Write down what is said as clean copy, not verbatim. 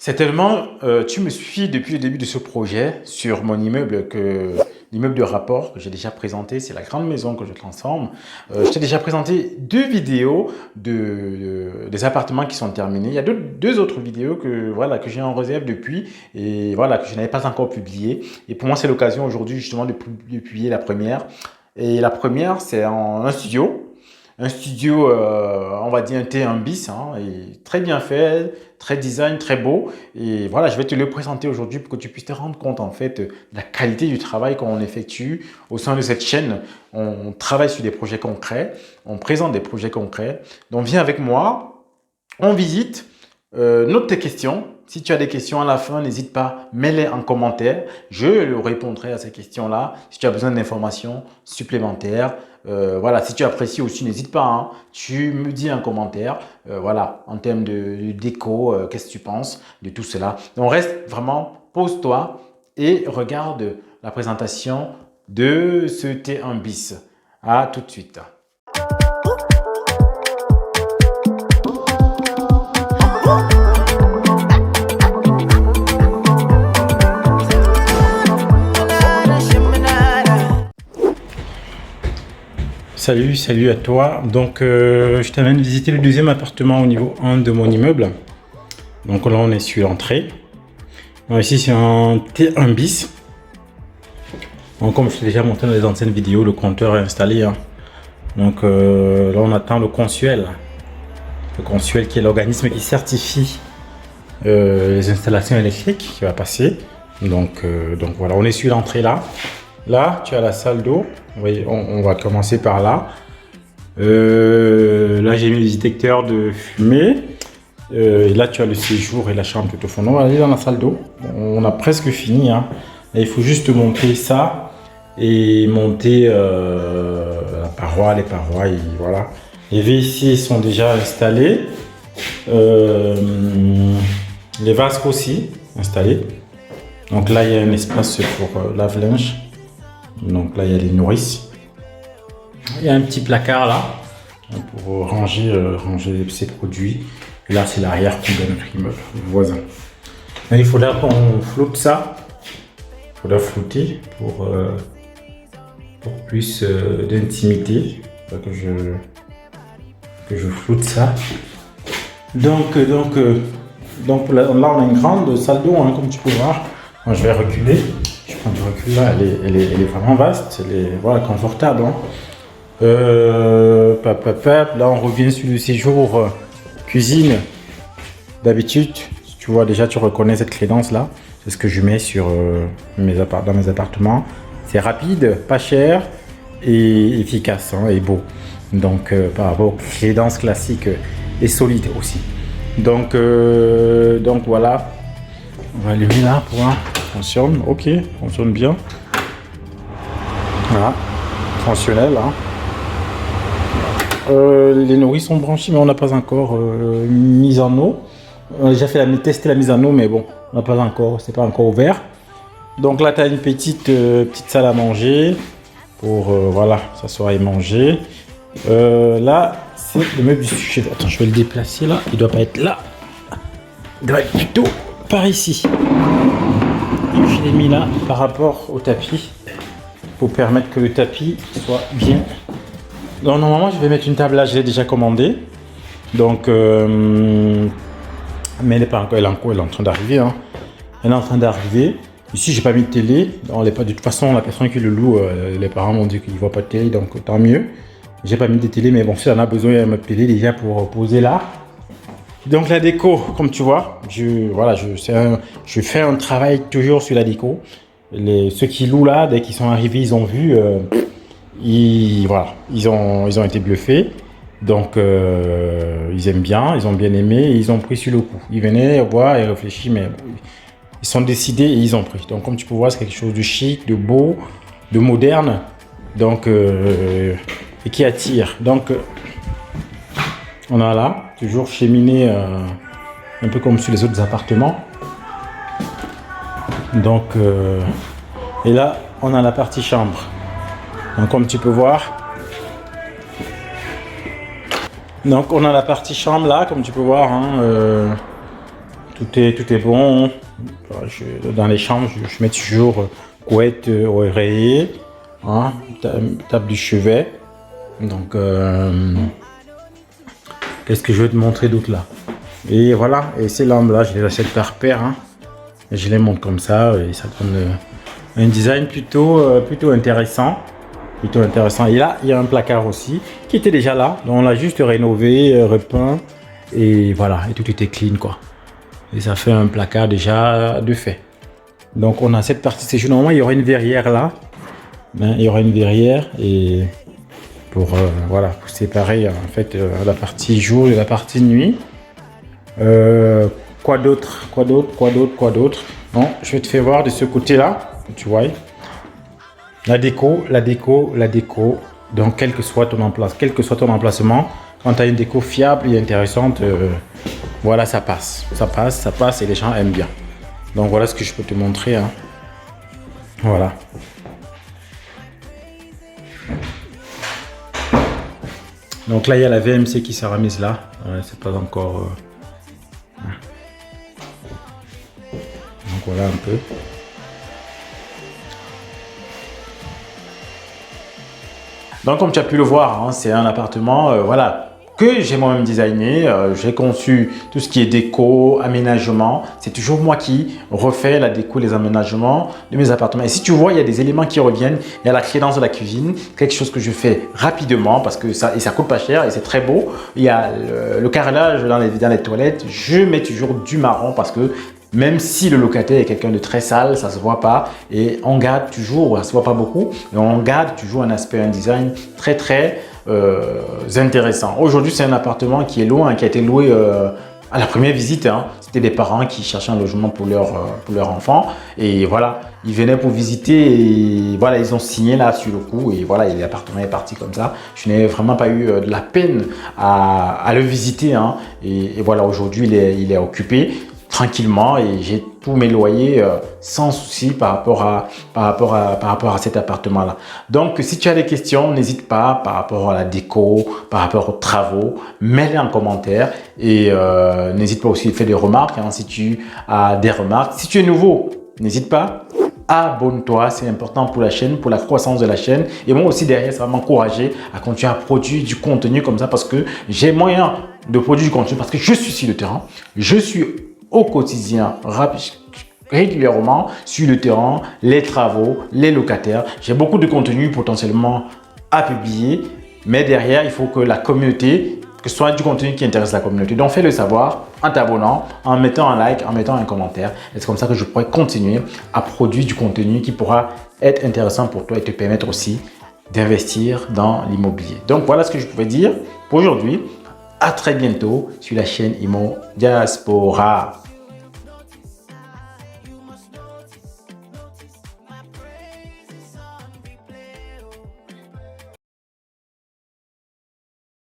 Certainement, tu me suis depuis le début de ce projet sur mon immeuble, l'immeuble de rapport que j'ai déjà présenté. C'est la grande maison que je transforme. Je t'ai déjà présenté deux vidéos des appartements qui sont terminés. Il y a deux autres vidéos que j'ai en réserve depuis et voilà, que je n'avais pas encore publiées. Et pour moi, c'est l'occasion aujourd'hui justement de publier la première. Et la première, c'est en un studio. Un studio, on va dire un T1 bis, hein, et très bien fait, très design, très beau. Et voilà, je vais te le présenter aujourd'hui pour que tu puisses te rendre compte en fait de la qualité du travail qu'on effectue au sein de cette chaîne. On travaille sur des projets concrets, on présente des projets concrets. Donc viens avec moi, on visite, note tes questions. Si tu as des questions à la fin, n'hésite pas, mets-les en commentaire. Je répondrai à ces questions-là. Si tu as besoin d'informations supplémentaires, voilà, si tu apprécies aussi, n'hésite pas, hein. Tu me dis en commentaire, voilà, en termes de déco, qu'est-ce que tu penses de tout cela. Donc reste vraiment, pose-toi et regarde la présentation de ce T1 bis. À tout de suite. Salut à toi. Donc, je t'amène visiter le deuxième appartement au niveau 1 de mon immeuble. Donc là, on est sur l'entrée. Ici, c'est un T1 bis. Donc, comme je t'ai déjà montré dans les anciennes vidéos, le compteur est installé, hein. Donc là, on attend le Consuel. Le Consuel qui est l'organisme qui certifie les installations électriques qui va passer. Donc voilà, on est sur l'entrée là. Là, tu as la salle d'eau. Oui, on va commencer par là. Là, j'ai mis le détecteur de fumée. Et là, tu as le séjour et la chambre tout au fond. On va aller dans la salle d'eau. On a presque fini, hein. Là, il faut juste monter ça et monter la paroi, les parois. Et voilà. Les WC sont déjà installés. Les vasques aussi installés. Donc là, il y a un espace pour lave-linge. Donc là, il y a les nourrices. Il y a un petit placard là pour ranger ses produits. Et là, c'est l'arrière-cour de notre immeuble, le voisin. Là, il faudra qu'on flotte ça. Il faudra flotter pour plus d'intimité. Que je flotte ça. Donc là, on a une grande salle d'eau, hein, comme tu peux voir. Moi, je vais reculer. Je prends du recul là, elle est vraiment vaste, elle est voilà, confortable, hein. Là, on revient sur le séjour cuisine. D'habitude, tu vois déjà, tu reconnais cette crédence là. C'est ce que je mets sur dans mes appartements. C'est rapide, pas cher et efficace, hein, et beau. Donc par rapport aux crédences classiques et solides aussi. Donc voilà. On va allumer là pour voir. Fonctionne, ok, fonctionne bien. Voilà, fonctionnel, hein. Les nourrices sont branchées, mais on n'a pas encore mise en eau. On a déjà testé la mise en eau, mais bon, on n'a pas encore, c'est pas encore ouvert. Donc là, tu as une petite salle à manger pour voilà, s'asseoir et manger. Là, c'est le meuble du sujet. Attends, je vais le déplacer là. Il doit pas être là. Il doit être plutôt par ici. Je l'ai mis là par rapport au tapis pour permettre que le tapis soit bien. Donc normalement, je vais mettre une table là. Je l'ai déjà commandée. Donc, mais elle n'est pas encore. Elle est en train d'arriver, hein. Elle est en train d'arriver. Ici, j'ai pas mis de télé. De toute façon, la personne qui le loue, les parents m'ont dit qu'ils ne voient pas de télé, donc tant mieux. J'ai pas mis de télé, mais bon, si on a besoin, il y a une télé déjà pour poser là. Donc la déco, comme tu vois, je fais un travail toujours sur la déco. Ceux qui louent là, dès qu'ils sont arrivés, ils ont vu, ils ont été bluffés. Donc ils aiment bien, ils ont bien aimé, et ils ont pris sur le coup. Ils venaient voir et réfléchir, mais ils sont décidés et ils ont pris. Donc comme tu peux voir, c'est quelque chose de chic, de beau, de moderne, donc et qui attire. Donc on a là, toujours cheminée, un peu comme sur les autres appartements. Donc, et là, on a la partie chambre. Donc, comme tu peux voir. Donc, on a la partie chambre là, comme tu peux voir, hein, tout est bon. Dans les chambres, je mets toujours couette, oreiller, hein, table du chevet. Donc, qu'est-ce que je vais te montrer d'autre là? Et voilà, et ces lampes-là, je les achète par paire. Hein. Et je les monte comme ça, et ça donne un design plutôt intéressant. Plutôt intéressant. Et là, il y a un placard aussi qui était déjà là. Donc, on l'a juste rénové, repeint. Et voilà, et tout était clean quoi. Et ça fait un placard déjà de fait. Donc, on a cette partie séjour. Normalement, il y aura une verrière là. Hein, il y aura une verrière et pour, voilà, pour séparer en fait la partie jour et la partie nuit. Quoi d'autre? Bon, je vais te faire voir de ce côté-là. Tu vois. La déco. Donc, quel que soit ton emplacement, quand tu as une déco fiable et intéressante, voilà, ça passe et les gens aiment bien. Donc, voilà ce que je peux te montrer. Hein. Voilà. Donc là, il y a la VMC qui sera mise là. C'est pas encore... Donc, voilà un peu. Donc, comme tu as pu le voir, hein, c'est un appartement voilà, que j'ai moi-même designé. J'ai conçu tout ce qui est déco, aménagement. C'est toujours moi qui refais la déco, les aménagements de mes appartements. Et si tu vois, il y a des éléments qui reviennent. Il y a la crédence de la cuisine, quelque chose que je fais rapidement parce que ça coûte pas cher et c'est très beau. Il y a le carrelage dans les toilettes. Je mets toujours du marron parce que même si le locataire est quelqu'un de très sale, ça se voit pas et on garde toujours, ça se voit pas beaucoup, mais on garde toujours un aspect, un design très intéressant. Aujourd'hui, c'est un appartement qui est loin, qui a été loué à la première visite. Hein. C'était des parents qui cherchaient un logement pour leur enfant et voilà, ils venaient pour visiter et voilà, ils ont signé là sur le coup et voilà, l'appartement est parti comme ça. Je n'ai vraiment pas eu de la peine à le visiter hein. Et voilà, aujourd'hui, il est occupé tranquillement et j'ai tous mes loyers sans souci par rapport à cet appartement là. Donc si tu as des questions, n'hésite pas par rapport à la déco, par rapport aux travaux, mets-les en commentaire et n'hésite pas aussi à faire des remarques hein, si tu as des remarques. Si tu es nouveau, n'hésite pas, abonne-toi, c'est important pour la chaîne, pour la croissance de la chaîne et moi aussi derrière ça va m'encourager à continuer à produire du contenu comme ça parce que j'ai moyen de produire du contenu parce que je suis sur le terrain, je suis au quotidien, régulièrement sur le terrain, les travaux, les locataires. J'ai beaucoup de contenu potentiellement à publier, mais derrière, il faut que la communauté, que ce soit du contenu qui intéresse la communauté. Donc, fais-le savoir en t'abonnant, en mettant un like, en mettant un commentaire. Et c'est comme ça que je pourrai continuer à produire du contenu qui pourra être intéressant pour toi et te permettre aussi d'investir dans l'immobilier. Donc, voilà ce que je pouvais dire pour aujourd'hui. À très bientôt sur la chaîne Immo Diaspora.